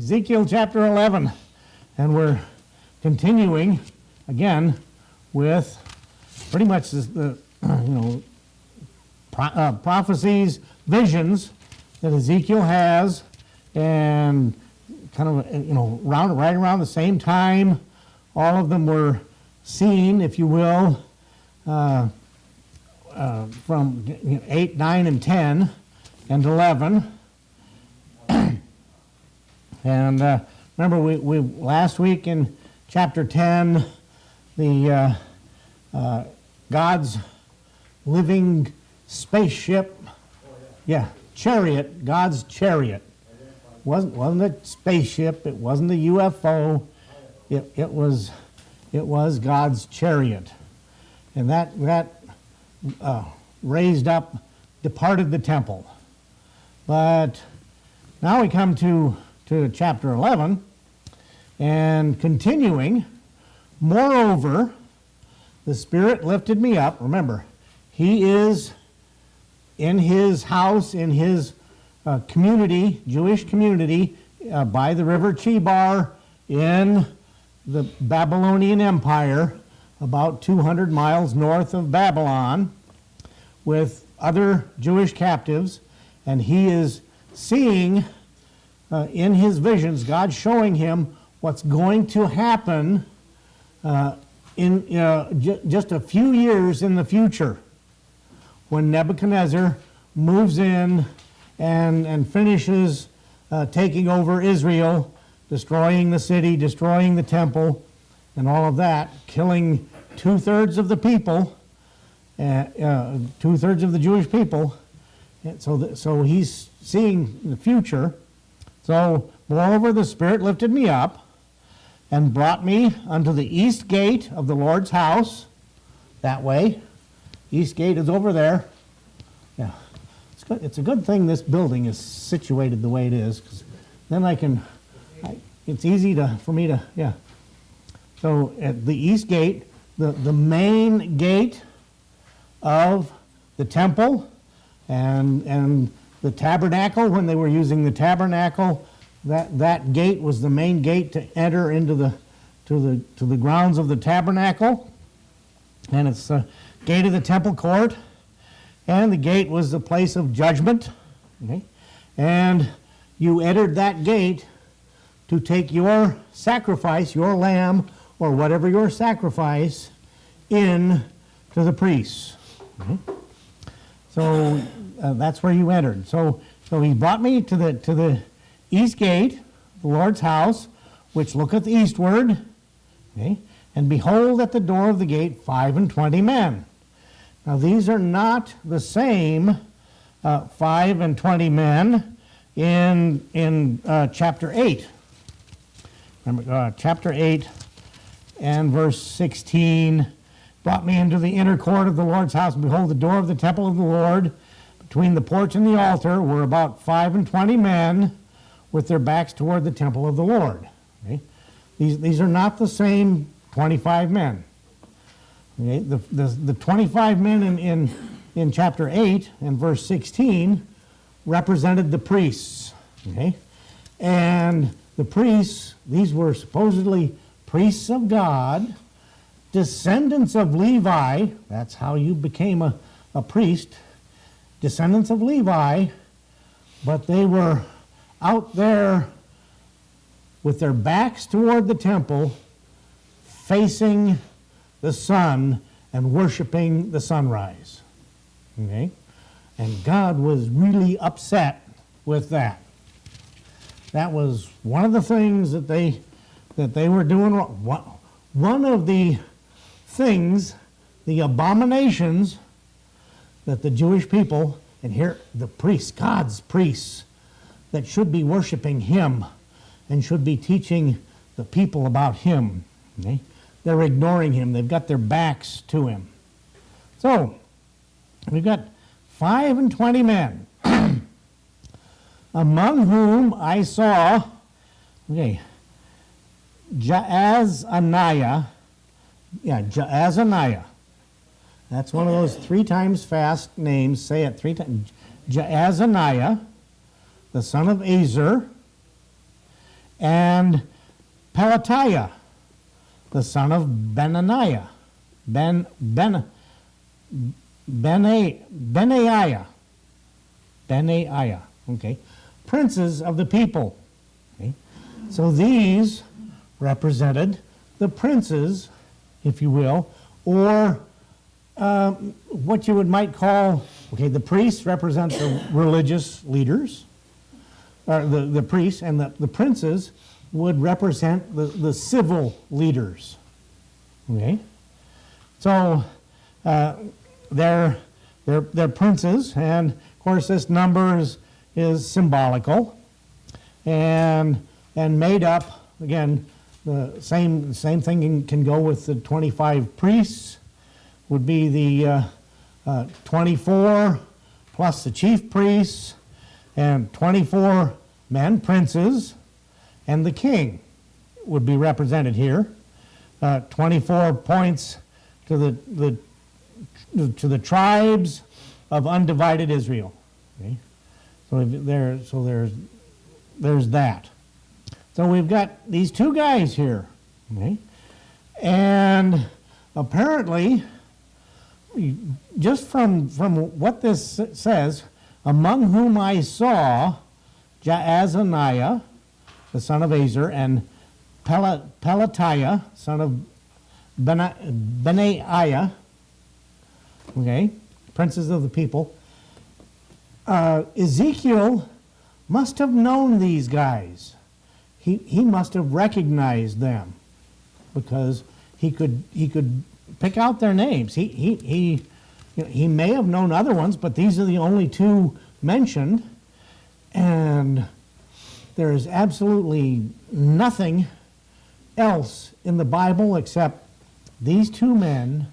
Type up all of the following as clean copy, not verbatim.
Ezekiel chapter 11, and we're continuing again with pretty much the prophecies, visions that Ezekiel has, and kind of right around the same time, all of them were seen, if you will, from 8, 9, and 10, and 11. And remember, we last week in chapter 10, the God's living spaceship, chariot, God's chariot. Wasn't a spaceship, it wasn't a UFO, it was God's chariot. And that raised up, departed the temple. But now we come to chapter 11, and continuing, moreover, the Spirit lifted me up. Remember, he is in his house, in his community, Jewish community, by the river Chebar in the Babylonian Empire, about 200 miles north of Babylon, with other Jewish captives, and he is seeing in his visions, God showing him what's going to happen in just a few years in the future, when Nebuchadnezzar moves in and finishes taking over Israel, destroying the city, destroying the temple, and all of that, killing two-thirds of the people, two-thirds of the Jewish people. And so he's seeing the future. So, moreover, the Spirit lifted me up and brought me unto the east gate of the Lord's house, that way. East gate is over there. Yeah, it's good. It's a good thing this building is situated the way it is, because then it's easy for me to. So at the east gate, the main gate of the temple, and the tabernacle, when they were using the tabernacle, that gate was the main gate to enter into the grounds of the tabernacle, and it's the gate of the temple court, and the gate was the place of judgment. Okay? And you entered that gate to take your sacrifice, your lamb, or whatever your sacrifice, in to the priests. Okay? So that's where you entered. So he brought me to the east gate, the Lord's house, which looketh eastward. Okay? And behold, at the door of the gate 25 men. Now these are not the same 25 men in chapter 8. Remember, chapter 8 and verse 16, brought me into the inner court of the Lord's house, and behold, the door of the temple of the Lord, between the porch and the altar, were about 25 men with their backs toward the temple of the Lord. Okay? These are not the same 25 men. Okay? The 25 men in chapter 8 and verse 16 represented the priests. Okay? And the priests, these were supposedly priests of God, descendants of Levi. That's how you became a priest. Descendants of Levi, but they were out there with their backs toward the temple, facing the sun and worshiping the sunrise. Okay? And God was really upset with that. That was one of the things that they were doing wrong. One of the things, the abominations that the Jewish people, and here the priests, God's priests, that should be worshiping him and should be teaching the people about him. Okay? They're ignoring him. They've got their backs to him. So, we've got 25 men, among whom I saw, Jaazaniah. Jaazaniah. That's one of those 3 times fast names. Say it 3 times. Jaazaniah, the son of Azer, and Pelatiah, the son of Benaiah, Benaiah, okay, princes of the people. Okay? So these represented the princes, if you will, or what you might call, okay, the priests represent the religious leaders, or the priests, and the princes would represent the civil leaders. Okay? So they're princes, and of course this number is symbolical and made up, again, the same thing can go with the 25 priests, would be the 24 plus the chief priests and 24 men, princes, and the king would be represented here. 24 points to the tribes of undivided Israel. Okay? So there's that. So we've got these two guys here, okay? And apparently, just from what this says, among whom I saw Jaazaniah, the son of Azer, and Pelatiah, son of Benaiah, okay, princes of the people. Ezekiel must have known these guys. He must have recognized them because he could pick out their names. He may have known other ones, but these are the only two mentioned, and there is absolutely nothing else in the Bible except these two men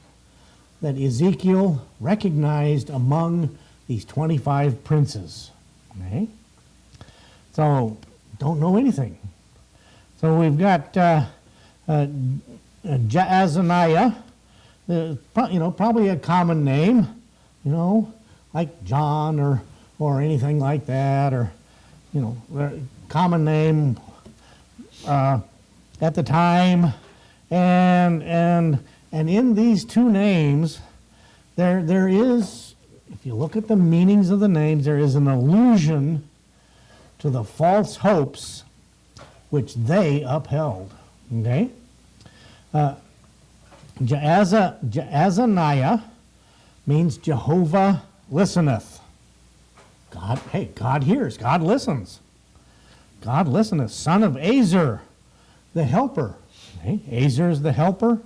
that Ezekiel recognized among these 25 princes. Okay? So, don't know anything. So we've got Jaazaniah, probably a common name, like John or anything like that, or common name at the time, and in these two names, there is, if you look at the meanings of the names, there is an allusion to the false hopes which they upheld. Okay? Jaazaniah means Jehovah listeneth. God hears, God listens. God listeneth. Son of Azer, the helper. Okay? Azer is the helper.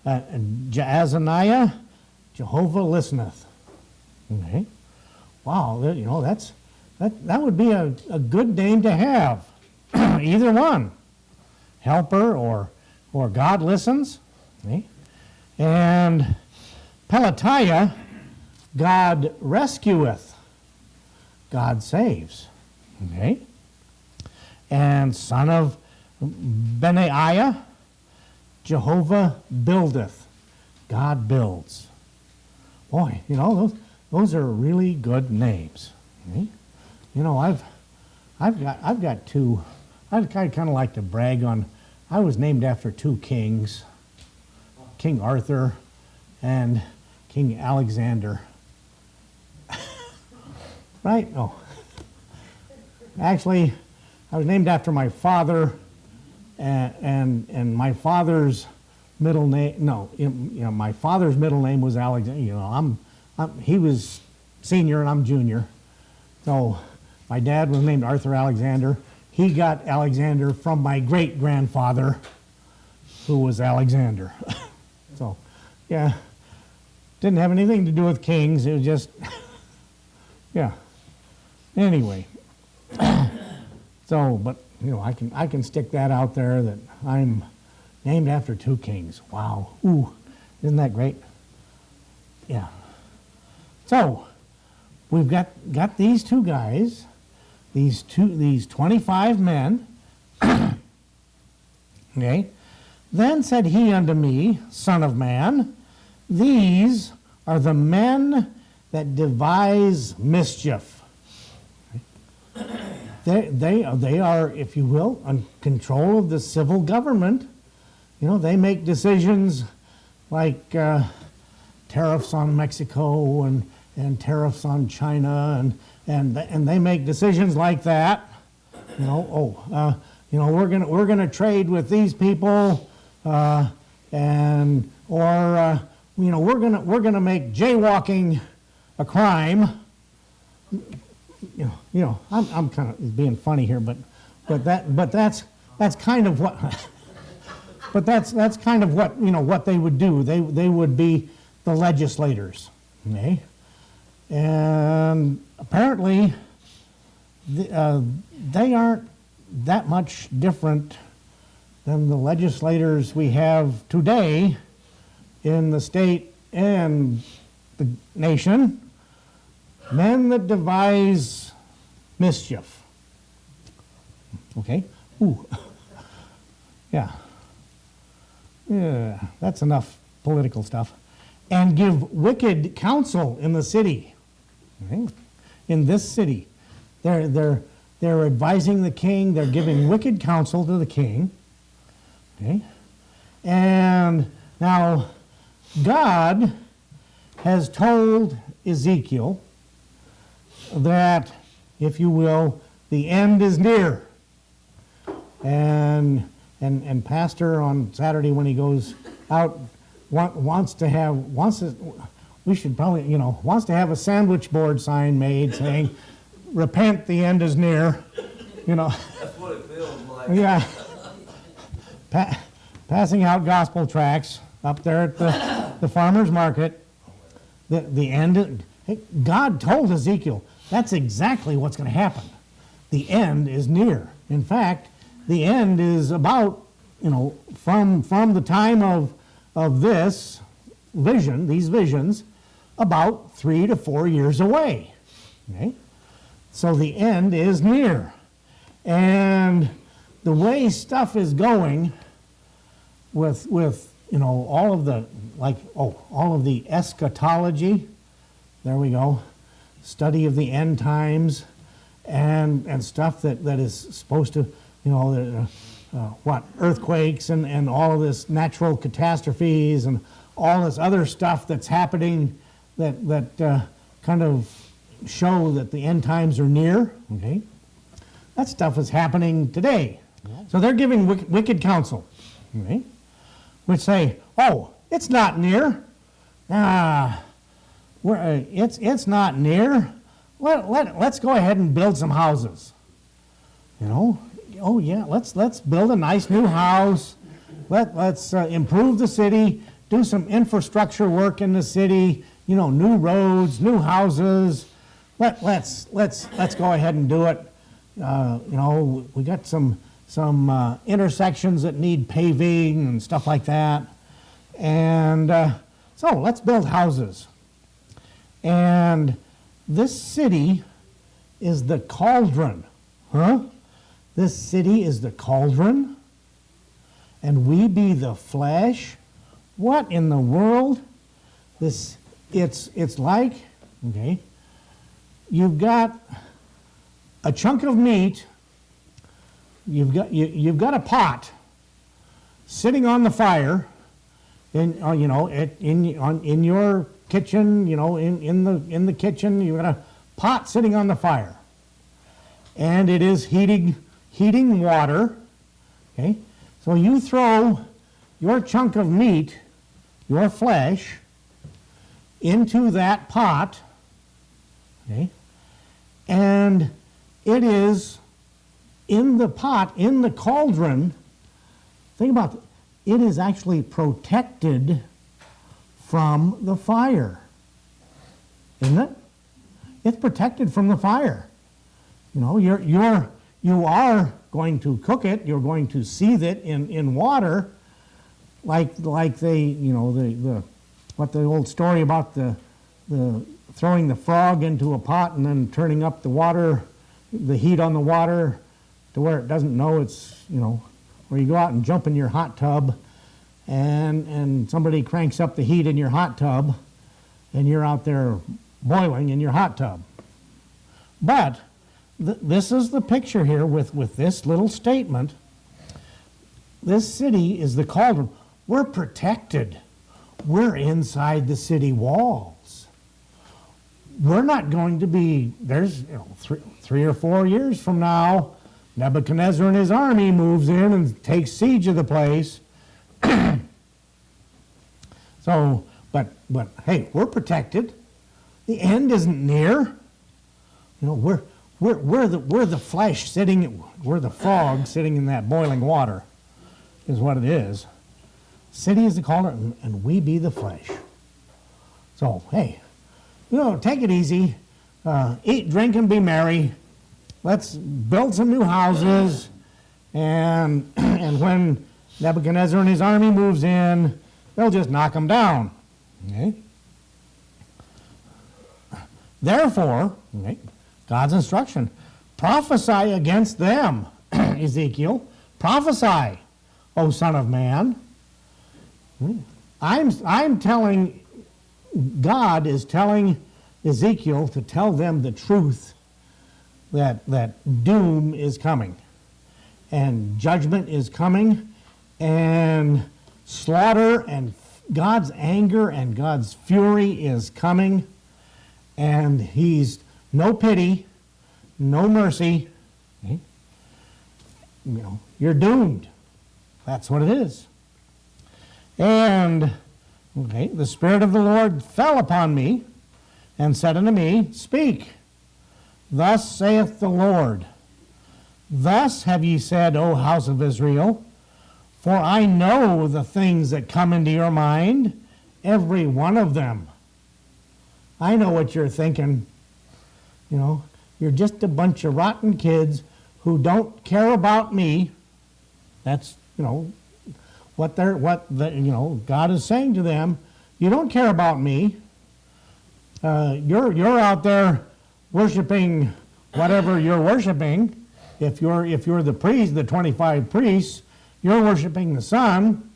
Jaazaniah, Jehovah listeneth. Okay? Wow, that would be a good name to have. Either one. Helper or God listens. Okay? And Pelatiah, God rescueth. God saves. Okay? And son of Benaiah, Jehovah buildeth. God builds. Boy, those are really good names. Okay? I've got two. I'd kind of like to brag on. I was named after two kings, King Arthur and King Alexander. Right? Oh. Actually, I was named after my father, and my father's middle name. No, my father's middle name was Alexander. He was senior and I'm junior. So my dad was named Arthur Alexander. He got Alexander from my great-grandfather, who was Alexander. So, yeah, didn't have anything to do with kings. It was just, yeah. Anyway, so, but I can stick that out there that I'm named after two kings. Wow, ooh, isn't that great? Yeah. So, we've got these two guys. These 25 men. Okay. Then said he unto me, Son of man, these are the men that devise mischief. Okay. they are, if you will, in control of the civil government. They make decisions like tariffs on Mexico and tariffs on China, and they make decisions like that. We're gonna trade with these people, we're gonna make jaywalking a crime. I'm kind of being funny here, but that's kind of what. But that's kind of what what they would do. They would be the legislators, okay? And apparently, they aren't that much different than the legislators we have today in the state and the nation. Men that devise mischief. Okay? Ooh. Yeah. Yeah, that's enough political stuff. And give wicked counsel in the city. Okay? In this city. They're advising the king, they're giving wicked counsel to the king. Okay? And now God has told Ezekiel that, if you will, the end is near. And Pastor on Saturday when he goes out wants to have a sandwich board sign made saying, "Repent, the end is near." That's what it feels like. Yeah. Passing out gospel tracts up there at the farmer's market. The end. Hey, God told Ezekiel that's exactly what's going to happen. The end is near. In fact, the end is about, from the time of this vision, these visions, about 3 to 4 years away. Okay? So the end is near. And the way stuff is going with all of the eschatology, there we go, study of the end times, and stuff that is supposed to, earthquakes and all of this natural catastrophes and all this other stuff that's happening that kind of show that the end times are near. Okay, that stuff is happening today. So they're giving wicked counsel, okay, which say, "Oh, it's not near. It's not near. Let's go ahead and build some houses. Oh yeah, let's build a nice new house. Let's improve the city, do some infrastructure work in the city. New roads, new houses. Let's go ahead and do it. We got some intersections that need paving and stuff like that, and so let's build houses." And this city is the cauldron, huh? This city is the cauldron, and we be the flesh. What in the world? It's like, okay, you've got a chunk of meat. You've got a pot sitting on the fire, in your kitchen. In the kitchen, you've got a pot sitting on the fire, and it is heating water. Okay, so you throw your chunk of meat, your flesh, into that pot. Okay, and it is in the pot, in the cauldron. Think about it. It is actually protected from the fire, isn't it? It's protected from the fire. You are going to cook it. You're going to seethe it in water, like they, what the old story about the throwing the frog into a pot and then turning up the water, the heat on the water, to where it doesn't know it's, where you go out and jump in your hot tub, and somebody cranks up the heat in your hot tub, and you're out there boiling in your hot tub. But this is the picture here with this little statement. This city is the cauldron. We're protected. We're inside the city walls. We're not going to be, there's 3 or 4 years from now, Nebuchadnezzar and his army moves in and takes siege of the place. So, but hey, we're protected. The end isn't near. We're the flesh sitting, we're the frog sitting in that boiling water, is what it is. City is the cauldron, and we be the flesh. So, hey, take it easy. Eat, drink, and be merry. Let's build some new houses. And when Nebuchadnezzar and his army moves in, they'll just knock them down. Okay? Therefore, okay, God's instruction, prophesy against them, Ezekiel. Prophesy, O son of man. I'm telling, God is telling Ezekiel to tell them the truth that doom is coming, and judgment is coming, and slaughter and God's anger and God's fury is coming, and he's no pity, no mercy. Okay? You're doomed. That's what it is. And, okay, the Spirit of the Lord fell upon me and said unto me, Speak. Thus saith the Lord, Thus have ye said, O house of Israel, for I know the things that come into your mind, every one of them. I know what you're thinking. You're just a bunch of rotten kids who don't care about me. That's, what God is saying to them. You don't care about me. You're out there worshiping whatever you're worshiping. If you're the priest, the 25 priests, you're worshiping the sun.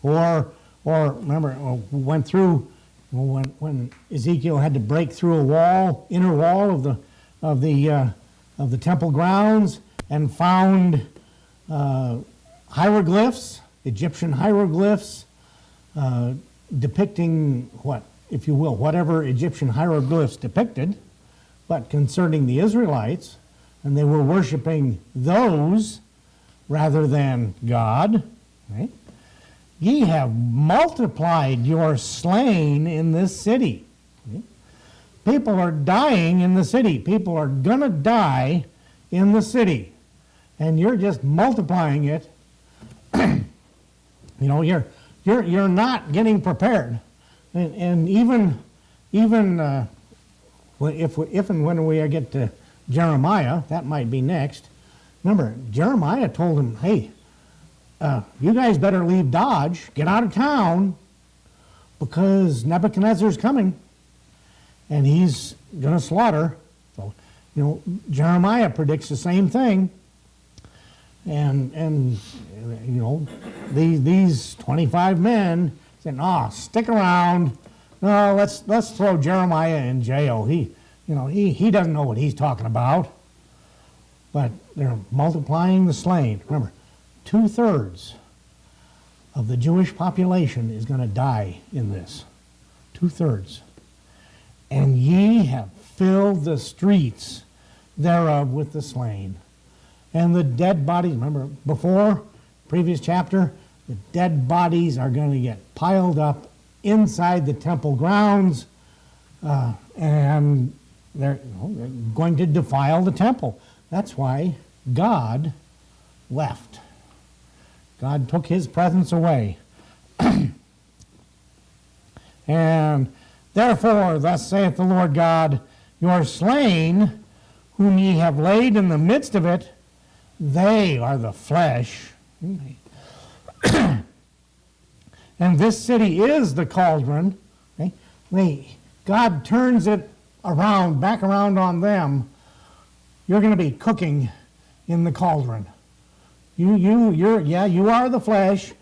Or remember, went through when Ezekiel had to break through a wall, inner wall of the temple grounds, and found hieroglyphs, Egyptian hieroglyphs, depicting what, if you will, whatever Egyptian hieroglyphs depicted, but concerning the Israelites, and they were worshiping those rather than God. Right? Ye have multiplied your slain in this city. Okay? People are dying in the city. People are going to die in the city. And you're just multiplying it. You're not getting prepared. And even if and when we get to Jeremiah, that might be next. Remember, Jeremiah told him, hey, you guys better leave Dodge, get out of town, because Nebuchadnezzar's coming, and he's going to slaughter. So, Jeremiah predicts the same thing. And these 25 men said, stick around. No, let's throw Jeremiah in jail. He doesn't know what he's talking about. But they're multiplying the slain. Remember, 2/3 of the Jewish population is going to die in this. 2/3. And ye have filled the streets thereof with the slain. And the dead bodies, remember before, previous chapter, the dead bodies are going to get piled up inside the temple grounds, and they're going to defile the temple. That's why God left. God took his presence away. And therefore, thus saith the Lord God, your slain, whom ye have laid in the midst of it, they are the flesh. And this city is the cauldron. Okay? God turns it around, back around on them. You're going to be cooking in the cauldron. You are the flesh.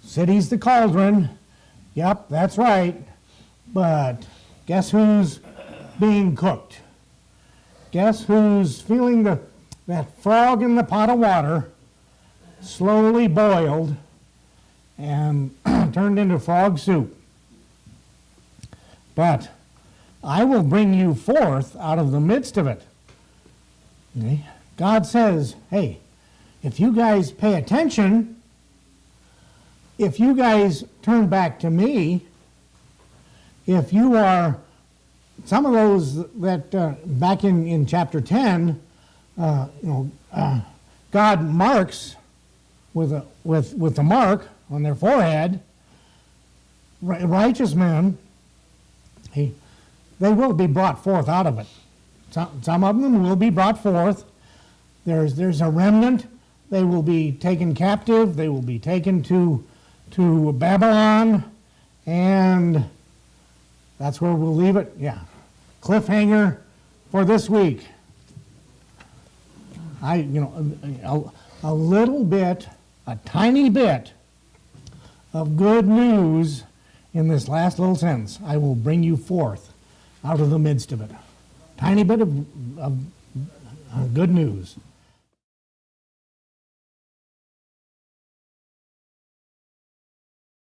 City's the cauldron. Yep, that's right. But guess who's being cooked? guess who's feeling that frog in the pot of water slowly boiled and turned into frog soup? But I will bring you forth out of the midst of it. Okay? God says, hey, if you guys pay attention, if you guys turn back to me, if you are, some of those that back in chapter 10, God marks with a mark on their forehead, righteous men, they will be brought forth out of it. Some of them will be brought forth. There's a remnant. They will be taken captive. They will be taken to Babylon, and that's where we'll leave it. Yeah, cliffhanger for this week. A little bit, a tiny bit of good news in this last little sentence. I will bring you forth out of the midst of it. Tiny bit of good news.